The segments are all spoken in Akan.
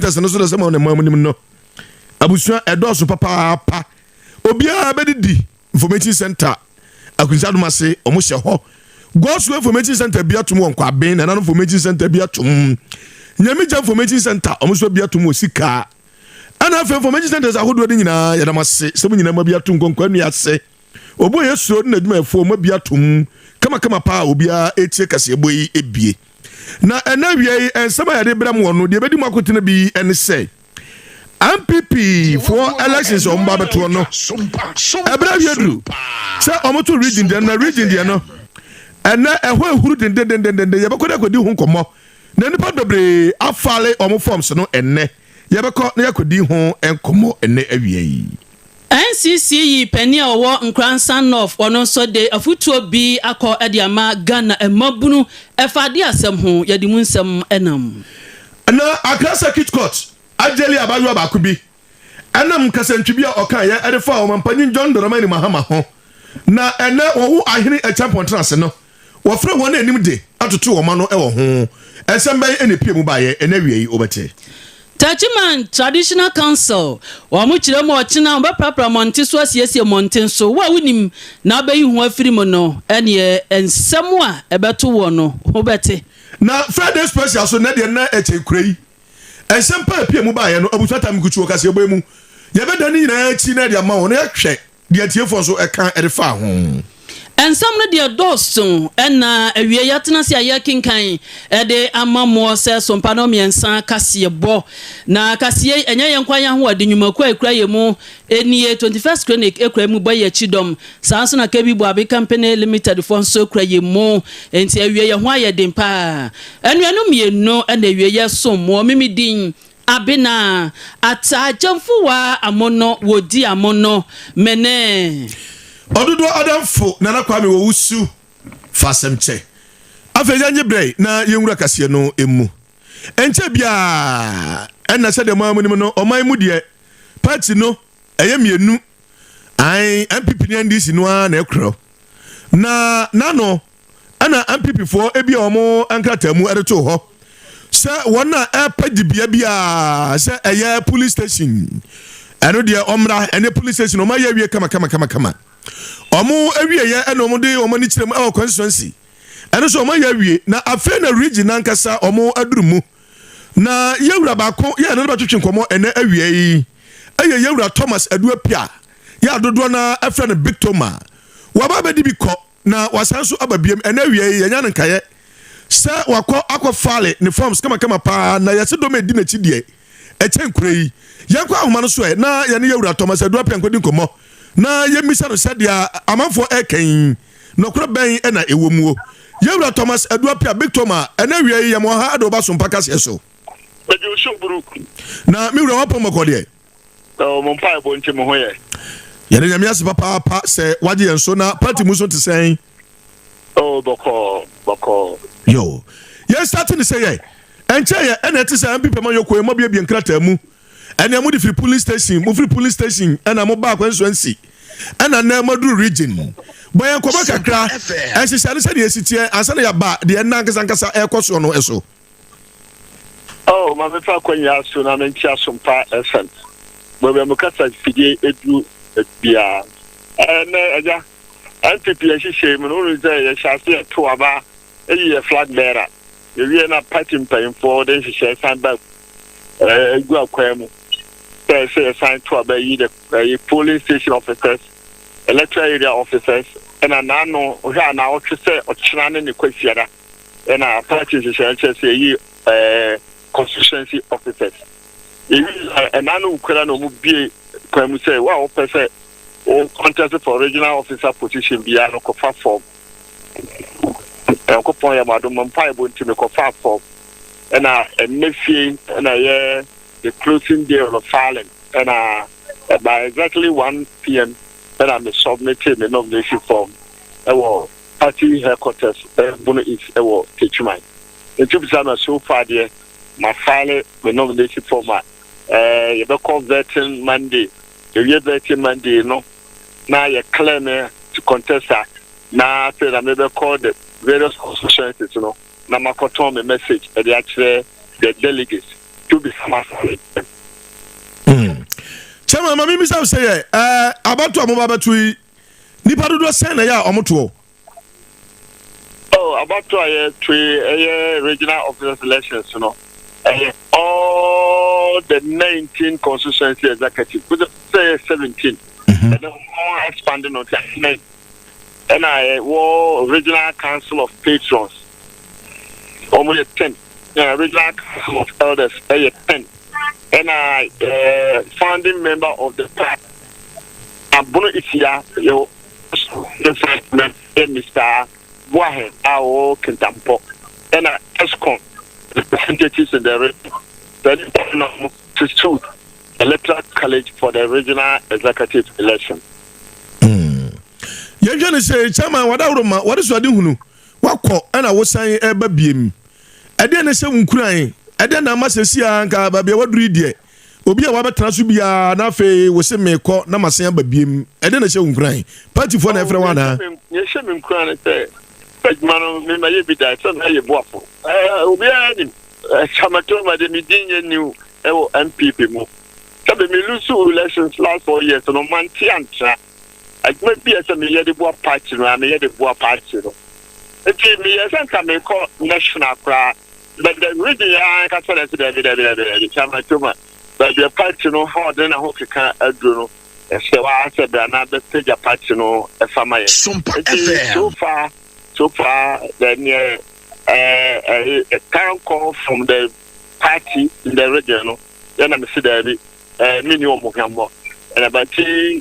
centers no so the same on the mamunim no abusua edoso papa obia bedidi information center akunsaduma se omo hye ho gosu information center bia tum won kwa ben na information center bia tum nyamija information center omo so bia tum osika ana afa information centers ahodo de nyina yadamase se mu nyina ma bia tum konkwa nu ase obo yeso na dwuma efo ma bia tum kama pa obia etie kase boyi ebie na enawie ensama yade bram wono de bedi makotena bi ene say MPP for elections on Babato no ebra yedru say omoto region de no ene ehwe huru den yebekode kodi hu nkomo na nipa dobre afale omo forms no ene yebekọ na yakodi hu enkomo ene awie yi NCC penny owo NKORANZA North ono so de afutuo bi akọ ediama Ghana emabunu efade asem ho yedi mu nsem enam na Akrasa Kit Court ajeli abayo ba kubi enam kasantwibia okan ya edefa o mampanyin John Doromani Mahama ho na ene wo ahene a champion trance no wo frɛ won anim de atoto wo ma no ewo ho ensem ban enepie mu ba ye enawie yi obete TECHIMAN Traditional Council wa mu kire mo ochina ba prapra monte so asiesie monte so wa wunim na abayi hu afiri mo no ene ensem a ebeto wo no obete na Friday special so na de na echekurei ensem pa apie mu ba ye no abusata mkuchuo kase eboy mu ye beda ni nyina achi na de ma wo na yehwe de atiefo so eka erefa ho ensam no de dosto ena awie yatena se aye kinkan de amamo se Sompa no miensa kase bo na kase enye yenkwan ho ade nwumaku akura ye mu enie 21st clinic ekura mu boye chidom sanso na kebi bo abi company limited for so kura ye mu enti awie ye ho aye dempa enuanu mienu ena awie ye som mo mimidin ABENA Ataa Gyamfuwaah amono wodi amono mene ɔdodoɔ ADANFO nana kwame Owusu Fa-Asɛmkyɛ afeja nyebrɛ na yenwura kase no emu enche bia enna sɛ de mamunim no ɔman mu de party no ɛyɛ mienu ai MPP ni NDC no na ekro na nano ana MPP fo ebia ɔmo ankrata mu ɛreto hɔ sɛ wɔna ɛpadibia bia sɛ ɛyɛ police station ɛno de ɔmra ɛne police station ɔma yɛ wie kama omo awie ye ena omo de omo ni kirem e constituency eno so omo ya awie na afa na region nankasa omo adurumu na yewura ba ko ye na ba twetwe nkomo ena awie yi eye yewura Thomas Aduapia ya dodo na afra na Big Toma wa ba bedi bi ko na wasanso ababiem ena awie yi nya nkaye se wakọ akọfale ne forms kama pa na yese do medi na chidie e chenkure yi yankọ ahoma no so e na ye ne yewura Thomas Aduapia nkodi nkomo na yemisa no sadia amanfo eken nokura ben na ewomuo yewura Thomas Aduapia Big Toma ena wie yem ha ado ba Sompa kase so beji oshoburu na mi wura wapo makode o mo mpa ebo nche mo ho ye ye ne nyame ase papa se waje yenso na party mu so te sen o boko yo ye starting to say ye enche ye ena te say MPP man yokwe mo bia nkrata mu ena mo di free police station ena mo ba constituency ena na madu region boyan ko ba kakra enhyehyane se de esitie ansa na ya ba de na nkasa ekoso no eso oh ma me fa kwanya so na me ntia Sompa FM bo be mo kasa fidie edu bia na eja MPP ehyehyɛ mu no re ye hyase to aba eyi flag bearer ye na party mpanyim for den hyehyɛ san ba egu akwa mu say assigned to the police station officers, electoral area officers, and a nano who are now to say or China in the question, and our party say constituency officers. And nano could be say, well, say, all contested for regional officer position beyond a coffee form. And Copoya Madam Mumpai to make a far form, and a nephew and a the closing day of the filing, and by exactly 1 p.m. and I'm submitting the nomination form. Our party headquarters, Bono is our TECHIMAN. The two are so far there. My filing the nomination form. You call vetting Monday. You get vetting Monday, no. Now you claim to contest that. Now after I maybe call the various constituencies, you know. Now my cotton message, and actually the delegates. to be smart. Chairman, mami misa say about amobabatu nipa dodo sen na ya omoto. Oh, about to regional officers elections, you know. All the 19 constituency executives, could say 17. And then more expanding on that. And I war regional council of patrons. Almost 10. Regional council of elders, 10. And I founding member of the party. Abono Isia, Mr. Wahen, our Kentampo, and ESCOM, representatives in the region to suit electoral college for the regional executive election. You're going to say, Chairman, what is what do you what call and I was saying, Ebabim. I didn't say Ukraine. I didn't must see Anka, Babia, what read ye? Obi a waba transubia na fe wo se me ko na masen babiem e de na she Ukraine party for na everyone na ye she me Ukraine say TECHIMAN me ma ye bi da so na ye boafo obi a ni chamato ma de mi dinye new e wo MPP mo so be me lose elections last 4 years no man ti antra agbe bi e se me ye de boa party no me ye de boa party no e me ye san ka me ko national kra but the region I can tell you the chamato but the party no how then I hope you can do no so I said that now the stage party no a family so far then a current call from the party in the region no then I'm see there minimum Mugambo and about every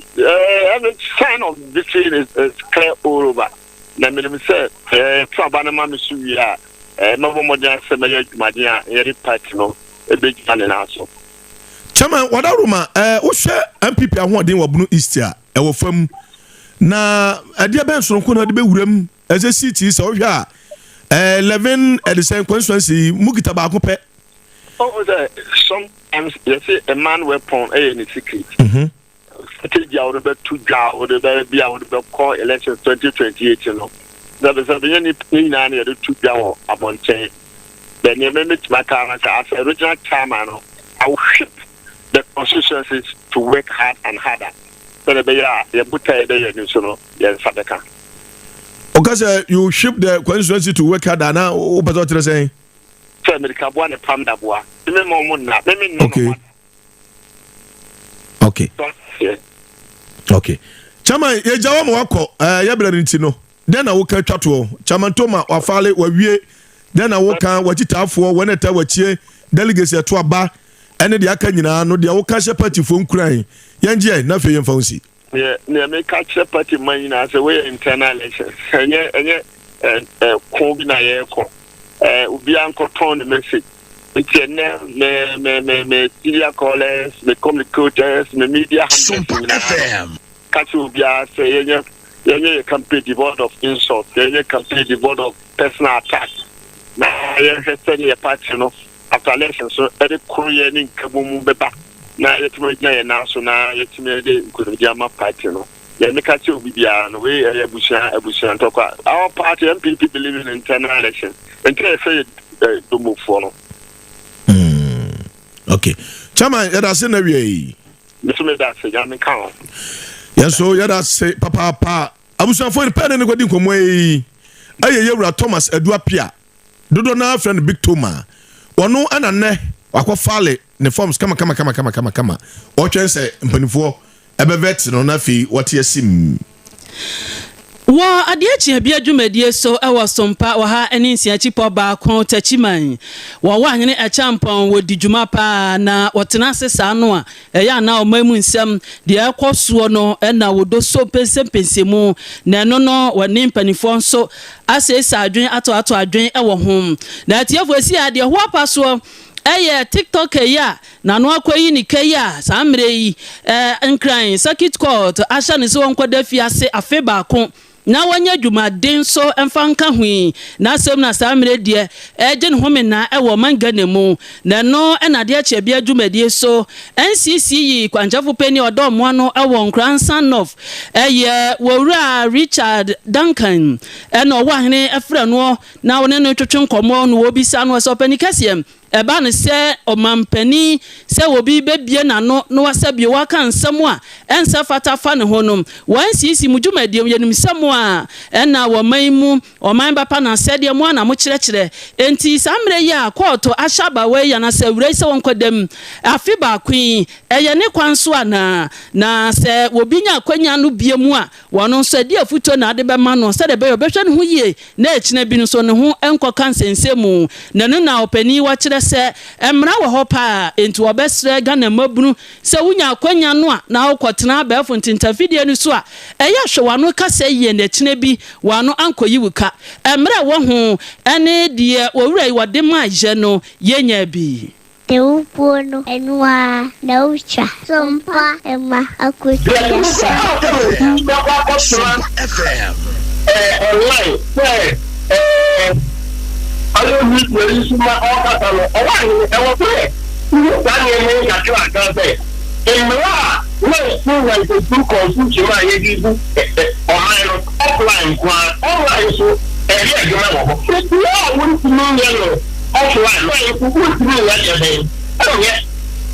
sign of victory is clear all over na me say trabana mama suya no more than say me madia every party no a big fan na so Chairman, wadaruma wo hwe MPP ahoden wo bunu East a e wo fam na ade ben sonko na de be wuram eze city so hwe a 11 at the same constituency mugita ba ko pe sometimes you see a man weapon any secret strategy out of to dra or the be out of call election 2028 you know that is any na na to dra abonche then you make my car as a original chairman I will ship the constituencies to work hard and harder. So the you put the so yes Sadeka. Okay, you ship the constituency to work harder now. What are you saying? So America one a panda boa. Okay. Okay. Okay. Chairman, ye jawa mo wako ya bla nti no. Den na wo ka twato. Chairman Toma wa fale wa wie. Den na wo kan wa titafo wo na ta wa chie delegates to aba. Ene de aka nyina no de wo ka she party fo Ukraine yenje na fe yemfa unsi ne me ka che party man nyina say we internal elections enye ko bi na ye ko obi anko ton the message it's me media callers me communicators me media handlers ka chu bia say yenye campaign the word of insult yenye campaign the word of personal attack na yenye say the party no after election so every Korea in Kabumu beba na yetime na so na yetime de Nkurunziama party no ya meka che obibia no we ebusia ntokwa our party MPP believe in internal election until say do move for no okay Chairman ya da se na wie me da se ya me kan ya so ya da se papa abusia for pen ne godi nkomo yi aye yewura Thomas Eduapia dodo na friend Big Toma Wonu anane wakọ fale ne forms kama o twen se mpanifo ebevet no na fi wote asim wo ade achia bia dwumadie so ewo Sompa wo ha eni nsiachi po ba kon TECHIMAN wo wa hene e champon wo di dwuma pa na wotena sesa no a eya na o mamu nsem de ekoso no na wo do so pensemu na no no woni mpanifo nso asesa adwen ato adwen ewo hom na tiefo esi ade ho apaso eye TikTok ya na no akwayi ni kaya samre yi nkran circuit court asha ne so wonkoda fiase afeba ko na wanya dwumaden so emfanka hui na asem na samre de eje ne home na ewo mangane mu na no na de ache bia dwumadie so NCC yi kwanjafo pani odomo no ewo NKORANZA of eye wowura Richard Duncan eno wa hene efra no na wone no twetwe nkomo no obisa no so pani kasiem eba ne se omampani se obi bebie na no no wasabie waka nsɛm a ensa fata fa ne honom wansisi mudwumadi yenim nsɛm a ɛna wɔman mu ɔman bapa na sɛdeɛ mu ana mo kyerɛkyerɛ enti samre ya kɔɔto ahyaba we ya na sɛ wure sɛ wɔnkɔdam afi ba kwen ɛyɛ ne kwan so ana na sɛ obi nya kwanya no bie mu a wɔno nso adi afuto na ade bɛma no sɛ de bɛyɛ obɛhwɛ ne ho yie na ɛkyina bi no so ne ho ɛnkɔka nsɛnsɛmu na no na ɔpani wɔkyerɛ sɛ ɛmra wɔ hɔ pa enti wɔbɛsrɛ Ghana mabunu sɛ wonya kwanya no a na wokɔtena bɛfo ntintafidie no so a ɛyɛ hwɛ wano kasa yie na ɛkyina bi wano ankɔyi wuka ɛmra wɔ ho ɛne deɛ wɔwura yi wɔde ma ayɛ no yɛnya bi Teupono enwa naucha Sompa ema akutia FM online alo mi wori suma okata no owa e wo pe dan ye mi ka twa kan se emra no so na to do consumption ma ye di bu online offline kwa online so e ye agema wo so ya wo ti no ye no offline no ye ku ku ni ya ye be oh yeah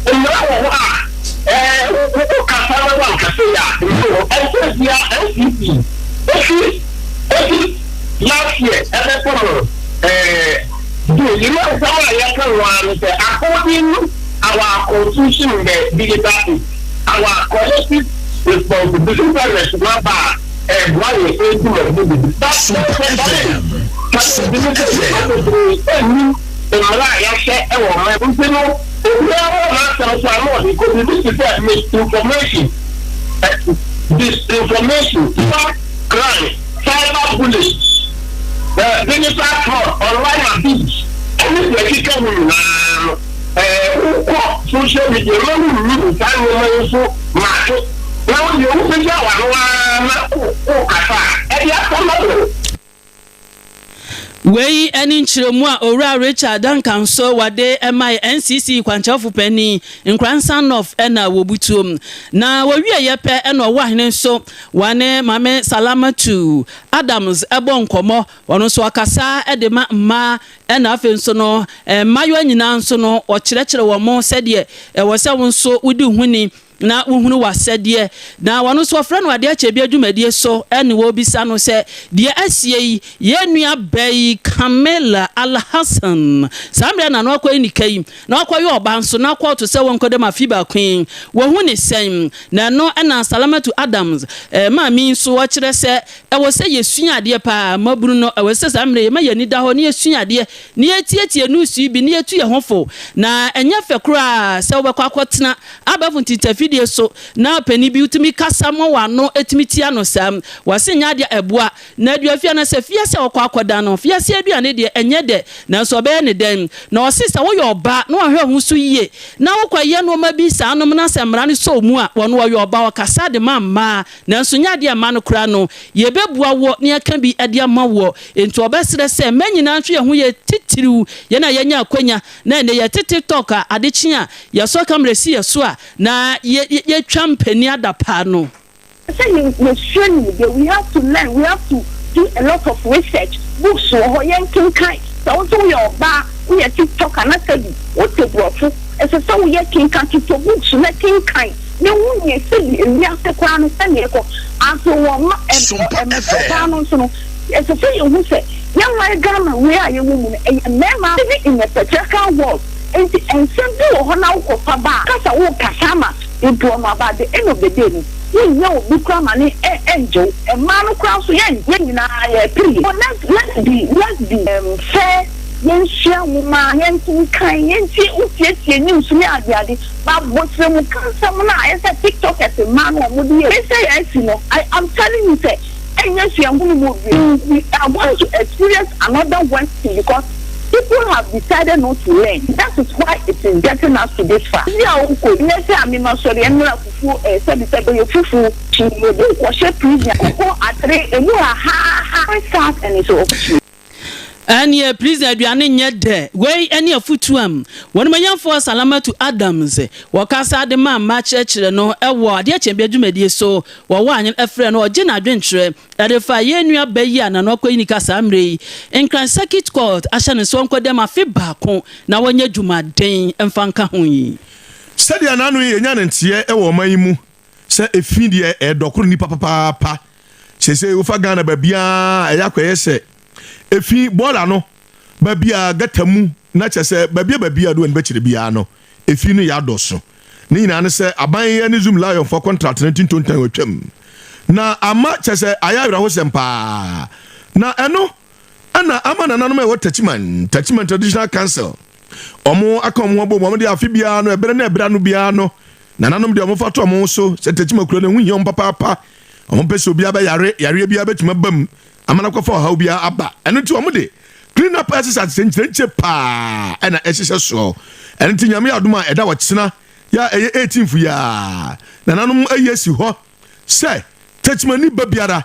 emra wo wo ka sa wa ka se ya so e ya NCP last year every you know someone ya can one say according our constitution the digital our collective responsibility is not bad why we say to that's disinformation, crime, cyber bullying, digital fraud, online abuse. Anything can be social media. No, so market. Now you open your one. Wei eni nchiremu a owura Richard Duncan so wade MI NCC kwanchafo pani NKORANZA North ena wobutuom na wawie yepe ena owa hene so wane mame Salamatu Adams ebo nkomo wono so akasa edema mma ena afen so no mayo anyina nso no o kyerɛkyerɛ wo mo sɛde wo sɛ wo nso wudi huni na uhunu wasɛdeɛ na wano so frɛ no ade akyɛ bi adwumadie so ɛne wo bisa no sɛ deɛ asie yi yenua bai Kamela Alhassan samre na no akɔ ni kai na akɔ yɛ ɔba nso na akɔ to sɛ wɔnkɔ dem afiba queen wo hu ne sɛm na no ɛna Salamatu Adams maami nso wɔkyerɛ sɛ ɛwɔ sɛ yesua adeɛ pa mabunu no ɛwɔ sɛ samre ma yɛni da hɔ ne yesua adeɛ ne yɛtietie no su bi ne yɛtu yɛ hofo na ɛnyɛ fɛ kora sɛ wobɛkɔ akɔtena abafo ntitafi so na pani bi utimi kasa mo wano etimi tia no sam wase nya de eboa na aduafia na se fia se okwa akoda no fia se aduane de enye de na so be ne den na o sisa wo yoba na wo hwe hu so yie na wo kwaye no ma bi sa no na se mra ne so mu a wono wo yoba wo kasa de mamma na so nya de ma no kura no ye bebua wo ne aka bi ade ama wo enti obesere se manyina hwe hu ye titiriu ye na ye nya akwanya na ne ye TikTok a adechi a ye so kamera si ye so a na ye champeni adapa no. We have to learn, we have to do a lot of research. Books so yen kinkai. So also your bar, we are TikTok and I said what the brought. As a so we are kinkai to books na kinkai. No one ye said we have to crown and echo. As one and so as a say you say, young my grandma, where are you woman? A man living in a patriarchal world. And simply now for Paba, Casa or Kasama, into about the end of the day. You know, become an angel, a man of cross, young, let's be fair, young, share woman, young, kind, young, see, news, but what's them come someone as a TikTok as a man would be. Say, I'm telling you, say, and yes, young woman, I want to experience another one thing because. People have decided not to learn. That is why it is getting us to this far. Let's say I'm in my sorry, I'm not fufu, fufu, she will do prison, at 3, and you are ha, and it's okay. Any prison aduane nye de we any afutuam won mayamfo Salamatu Adams wakasa de ma church no ewo ade achembe adwumadi so wo anyen efre no oje na adwenkyere ade fa ye nua bayi ana no akoyi kasa amre nkran circuit court ahya ne so nkodem afi baako na wonye dwumaden emfanka ho yi sadia nanu ye nya ntie ewo man mu se efidie edokoro ni papa sese wo fa Ghana babia eyakoye se efi bola no babia gatamu na chese babia do en bechire bia no efi no ya doso ni nyina ne se aban ye ne zoom lion for contract 1920 watwam na ama chese ayawra ho sempa na eno ana ama nananom e wo TECHIMAN traditional council omo akomo bo mo de afi bia no ebere na ebra no bia no nananom de omo fato omo so se TECHIMAN kuro na hunyi om papa omo pese obi aba yare bia betuma bam amana kwa for how bia aba eno ti omo de clean up exercise senche pa na ehihye so eno ti nyame adoma eda wo kyena ya 18th ya nananom ayesi ho se TECHIMAN ni babiara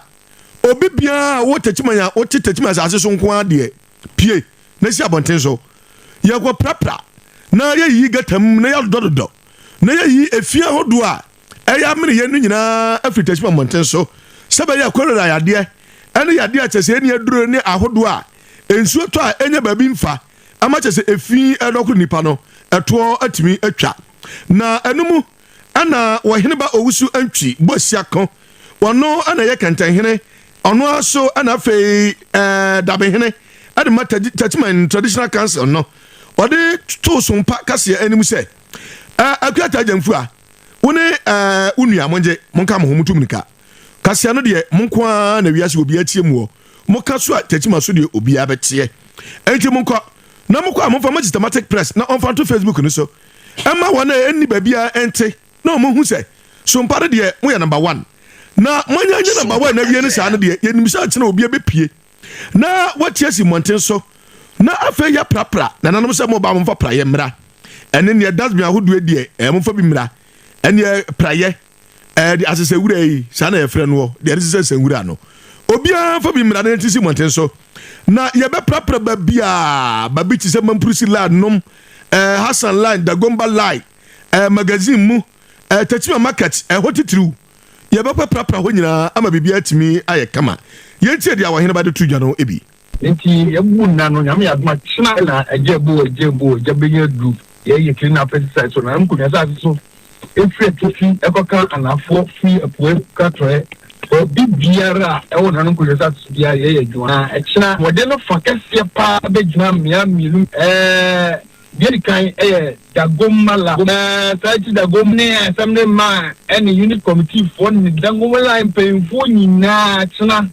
obi bia wo TECHIMAN ya wo TECHIMAN asase so nko ade pie na si abonten so ye go prapra na ye yi gatam na ya dododo na ye yi efia hodo a eya mene ye no nyina afri TECHIMAN monten so sebe ya korora yade ene yade a chese ene aduro ne ahodo a ensuo to a enya babi mfa ama chese efi edokuru nipa no eto atimi atwa na enumu ana wo hene ba owusu antwi bosia kon wono ana ye kantan hene ono aso ana fei dabe hene ade mata TECHIMAN traditional council no ode to Sompa kase animu se Ataa Gyamfuwaah woni unua monje monka mo homutum nika kase no de monko na wiase obi atie mu moka so TECHIMAN so de obi abete enti monko na monko amfa systematic press na onfa to Facebook no so ema wona enni babia ente na mo hu se Sompa de mo ya number 1 na manya nya number 1 na wie ne sa no de yenim sa kye na obi abepie na watie si monten so na afa ya prapra na nanom se mo ba mo fa praye mra ene ne dasbi ahodo die mo fa bi mra ene praye di asese wura yi sa na ye frɛ no de asese wura no obia fa bi mra na tisi monten so na ye be prapra babi ti se mamprusi la nom Hassan line da Gomba line magazine mu TECHIMAN market hotitru ye be prapra ho nyina ama bibia timi aye kama ye tie dia wahene ba de tu dwa no ebi nti yabu na no nyame aduma china na ejebo jabenya du ye clean up exercise so na nkunya sa so efre tofi ekoka anafo fi apoe katre obi biara ewo na nkunya sa so bia ye aduma china model no fakese pa be djuma mia milu biari kan dagomala na saiti dagomne asamne ma any unit committee for ni dagomala impemfo nyina china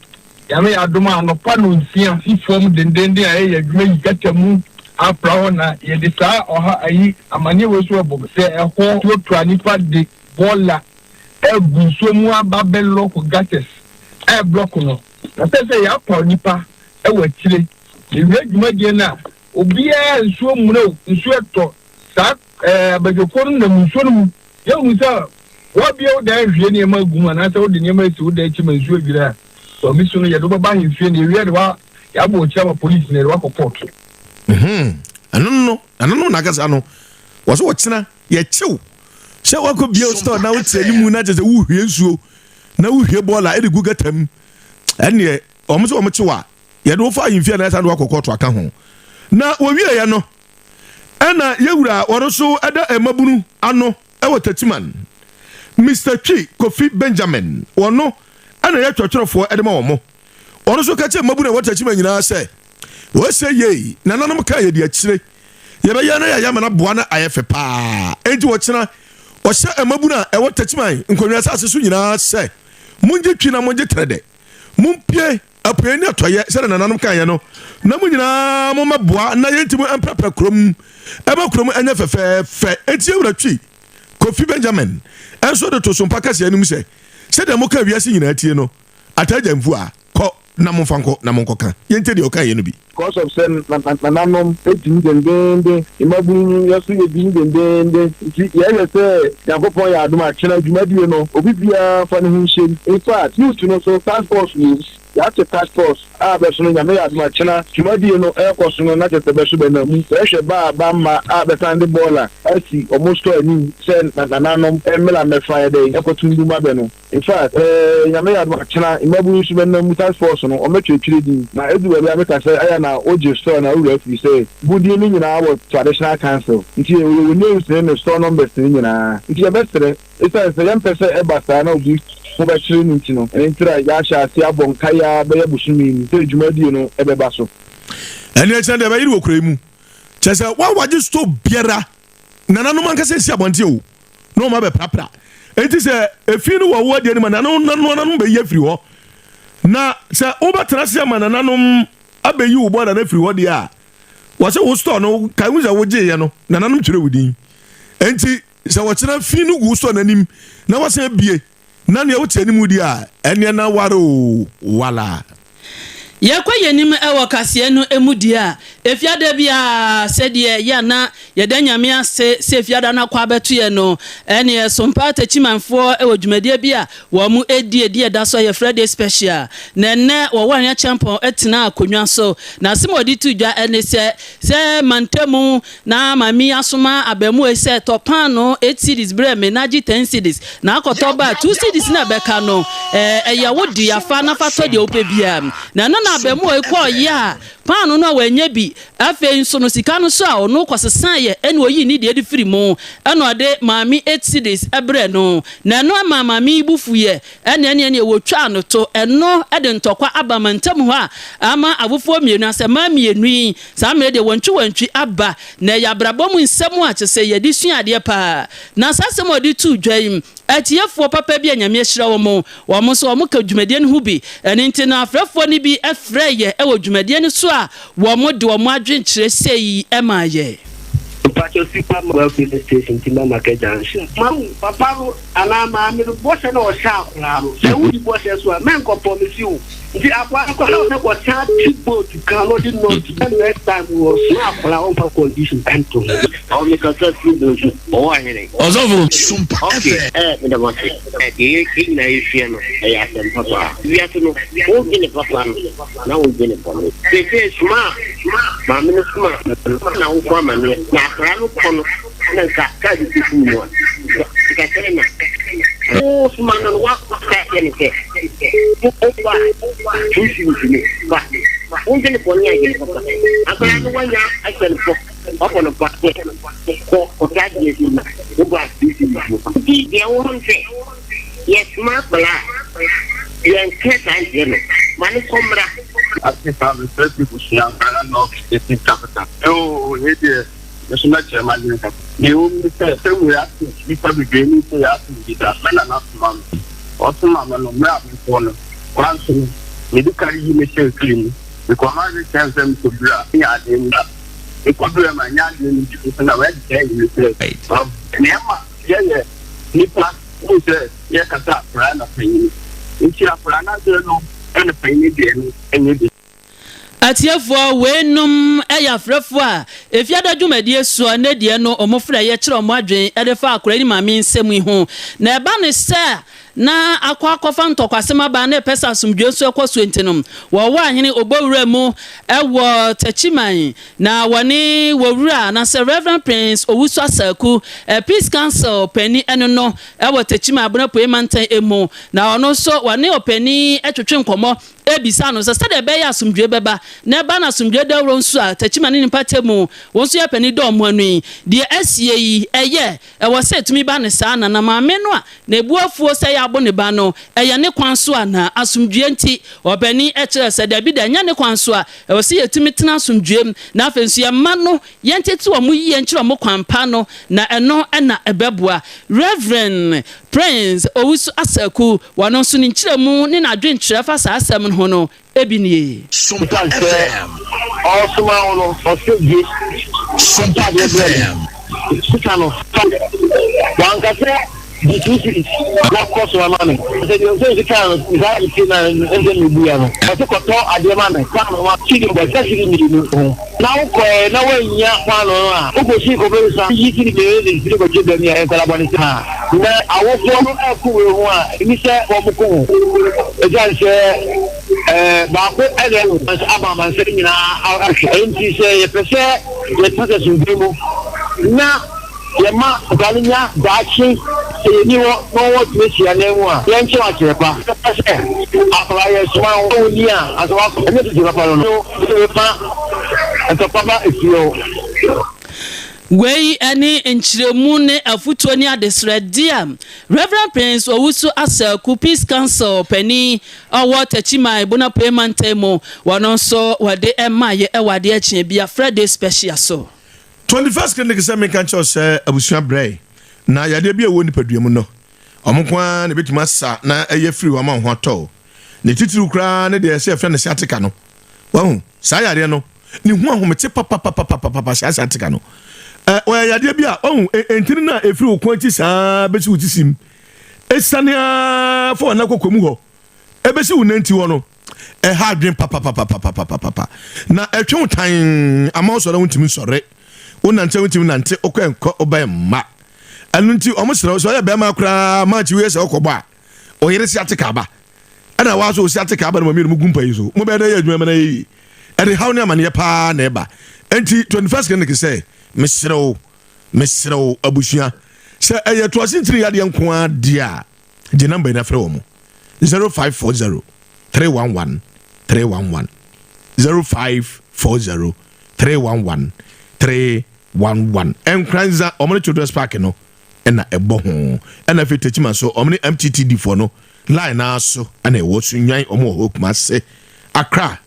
yame adoma no pa no nsia si form dendende aye adwuma yikatamu apra na ye de saa oha ayi amane weso abo se eho to anipa de bola eguso mu ababelo ko gates block no na se ya pa nipa wa kire ye adwuma de na obia nsuo mu no nsuo to sa abajokoro na nsuo no ye unsa wa bia o da hwie ne ma guma na se o de ne ma si o da chi ma nsuo bira so mi sunu ye do ba hwie ne wie de wa ya bo chama police ne wa ko port ano na kasa no waso wokyena ye chew se wako bio store na wotsani mu na jese wo hwie nsuo na wo hwie bola e de gugatam ene omo se omo chewa ye do fa hwie na esa do akokɔto aka ho na wo wie ye no ena yewura woroso ada emabunu ano e wo TECHIMAN Mr. Chi Kofi Benjamin wono ana ye twotworofo e de ma wo mo woroso ka che emabunu e wo TECHIMAN nyina se wo se ye na nanom ka ye de akire ye be ye na ya mana boa na ayefe pa enti wo kyena wo se emabunu e wo TECHIMAN nkonwa asase so nyina se munje twi na munje trede mumpie apue ni atoye se na nanom ka ye no na munyina mo maboa na ye ntimo emprapra krom eba krom enya fe enti ewura twi Kofi Benjamin enso de to Sompa kase anim se de mo ka wiase nyina tie no Ataa Gyamfuwaah ko na mo fanko na mo nkoka yente de oka ye no bi because of sen nanom etim dendende imabunu yaso ye bin dendende ye se yakopon ya aduma chena dwumadie no obi bia fa ne hu hye in fact you to know so task force news ya te task force a be so no nyame ya aduma chena dwumadie no e ko so no na tete be so be na mu ehwe ba ma a be tan de baller asi almost ani se na nanom emela me fa dey e ko tundu ma be no in fact nyame ya aduma chena imabu so be na mu task force no o metwetwire din na edu be ya meka say aya na oje store na uru afi say budi ni nyina wo traditional council nti we news ne store numbers ni nyina nti e be sere isa se yam pese e basa na obi mo ba chiri ni ntino entira ya sha ase abon kaya be ya busumi ni te dwumadie no e be ba so ene eche de ba yiri wokura mu chese wa waje stop biara nananom ankase si abonte o no ma be prapra enti se efi no wo de ni ma nananom be ye firi ho na se wo ba trase ma nananom abeyi wo bo na firi ho de a wo se wo store no kai wo za wo je ye no nananom twire wudin enti se wo kira fi no gu store nanim na wo se bie na ne wo tani mu di a ene na waro wala Yakwa yenim ewo kase no emudi a efiada bia sede ya na yedanyame ase se efiada na kwa beto ye no ene Sompa TECHIMAN ewo dwumadie bia wo mu edi da so ye Friday special na ne wo wan champion etina akonwa so na simodi tudwa ene se mantemu na mami asoma abemu ese topan no 8 cities bre me na 10 cities na akotoba 2 cities na beka no eya wodi afa na fato de ope bia na abemu ekọ ya panu no wanya bi afe nso no sika no so a ono kwasesan ye ene oyi ni de firi mu ene ode mami 8 cities ebre no na no mami ibufu ye ene wotwa no to eno ede ntokwa abamantam ho a ama abufo mienu asema mienu yi sa me de wantwi aba na ya brabom nsem a chese ye di suade pa na sasem odi tu dwaim atiefo papa bi anyame hyira wo mo so mo ka dwumadie no hu bi ene nti na afrefo ni bi efre ye ewo dwumadie no so a wo mo de wo mo adwenkyere sei ema ye Pacho super mobile police station timama ke junction. Papa ana ma mi boss na o sha klaro. Se wudi boss so men ko promise you. Nti akwa ko na ko cha tipo to kalo di no the next time was na on pa condition ento. O mi ka sa fi do o ahire. Ozofo Sompa mi da mo e ki na ifi no e ya tem papa. Wi ato no o gele papa na o gele papa. Se suma ma mi no suma na o kwa ma ni na Rano kono na ka di kuno ka tena o sumana wa ka yenike o wa tushi ni ba unje ni ponya ye papa akara no wanya akere po opo no pa ko ka di ni o ba di de o honse yes ma bala yen keta njeno mani komra asita me tete kushia kana no eti kapita hede Yes, not German. You say, we have to be beginning to have to be that man enough man. Also, Mamma, no matter one. Once we do carry you, Michelle Clean, because I tell them to be a in that. Because we are my young in a red day, you say, Nema, yeah, Nipa, who says, yes, I thought, Rana Penny. If you have Rana, and a penny again, and you Atiefo wenum eyafrefo a efiada dwumadie so na de no omofra ye kire omo adwen edefa akora ni mami nsem ihu na eba ne se na akwakofa ntokwasema ba na pesa asumdwe so ekwoso ntinum wo wa ahene obowura mu ewo TECHIMAN na woni wowura na se Reverend Prince Owusu Fa-Asɛmkyɛ Peace Council pani eno no ewo TECHIMAN abona poemantan emu na ono so woni opani etwetwe nkomo ebisa no se de be ya asumdwe beba na eba na asumdwe dawro nso a TECHIMAN ni patemu wonso ya pani do mo anu de asie yi eye ewo se tumi ba ne sa na maame no a na ebuafuo se ya abone ba no eye ne kwanso a na asumdwe nti opani ekire se da bi da nya ne kwanso a ewo se yetumi tena asumdwem na afenso ya ma no yentete wo mu yi nkire mo kwampa no na eno na ebeboa Reverend Prince Owusu Fa-Asɛmkyɛ wano so ni nkire mu ne na adwenkyere fa sa asɛm no hono ebinie Sompa FM Osuma ono osege Sompa FM Sukano Wankase dikisi na koso amane se kano za ikina ende nubuya no ase koto adema na kano wa chidi bo kasi ni no na uko na wanya kwano a uko shi ko be sa yiki ni be ko jide ni en kala boni sa na awofo no akuwe ho a ni se o muko e jan se baako ɛdɛ amamansa nyinaa ahwɛ nti sɛ yɛpɛ sɛ yɛtaka sumbimu na yɛma ɔdaninya daakye sɛ yɛni hɔ na wɔwɔ tumehyia na mu a yɛnkyɛ wakyerɛ pa sɛ akora yɛ soma wɔni a asɛ wakɔ ɛnyɛ tete papa no yɛpa ntɔpaba efie hɔ. Wei ene nkyiremu ne afutuo ne adesrɛde a Reverend Prince Owusu Fa-Asɛmkyɛ Peace Council pani ɔwɔ TECHIMAN bona payment mo wɔno nso wɔde ɛmaye ɛwade akye bia Friday special so 21st clinic sɛ meka nkyɛw sɛ abusua brɛ na yade bia wɔ nipadua mu no ɔmo kwa ne betima sa na ɛyɛ free wa ma ho atɔ ne titiru kra ne de ɛsɛ fɛ ne siatika no wahu saa yade no ne hu ahomete papa siatika no oya yade bia wahu entini na efiri okwanti saa besi utisim esania fo na kokomu hɔ ebesi wo nanti hɔ no ha adwen papa na etwe tan ama so na wontimi sɔre wonante wontimi nante okwenko obaye ma anu nti omosere so ya be ma kra ma chi we se okɔbɔ a oyere si ateka ba ana wa so si ateka ba na mami mu gumpa yi so mo be da ya adwuma na yi ere haw ne amane pa na eba enti 21st clinic say mesrew abusua se eye to asintiri yade nko a dia de number na frɛ wo mo 0540 311 311 0540 311 311 NKORANZA omne children's park no na ebo ho na fe TECHIMAN so omne MTTD for no line na so na e wo sunwan omo ho kuma se Accra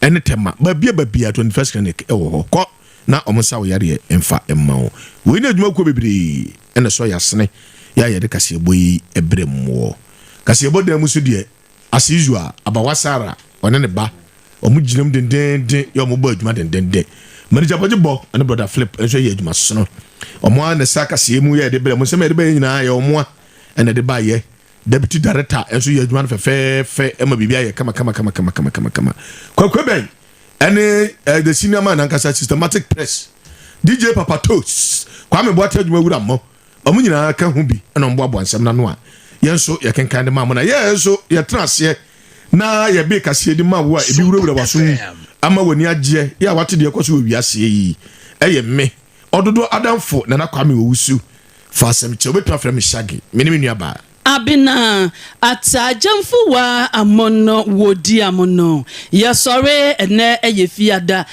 ene tema ba bia 21st clinic e wo ho ko na omo sa wo yare emfa emma wo we na adwuma ko bebre ene so yasene ya yede kase boyi ebremwo kase bodan mu so de as usual abawasara one ne ba omo ginam dendende ya omo ba adwuma dendende manager bojibo and brother flip enso ye adwuma so omo na saka se mu ye de bre mo se me de ba nyina ya omo ene de ba ye deputy director enso ye adwuma fe ema bibia ye kama kwakwa ben ene the senior man ankasa systematic press DJ Papa Toast kwame boate adwuma wura mo omo nyina ka hu bi ena mbo aboansem na no a yenso ye kenkan de ma mo na yenso ye trase na ye be kase di ma wo a ebi wura waso ama wani agye ya wate de ekoso wiase yi eye me ododo ADANFO na kwame Owusu Fa-Asɛmkyɛ obetwa frɛ me Shaggy me ne me nua ba ABENA Ataa Gyamfuwaah amono wodi amono ye sore ene eye fiada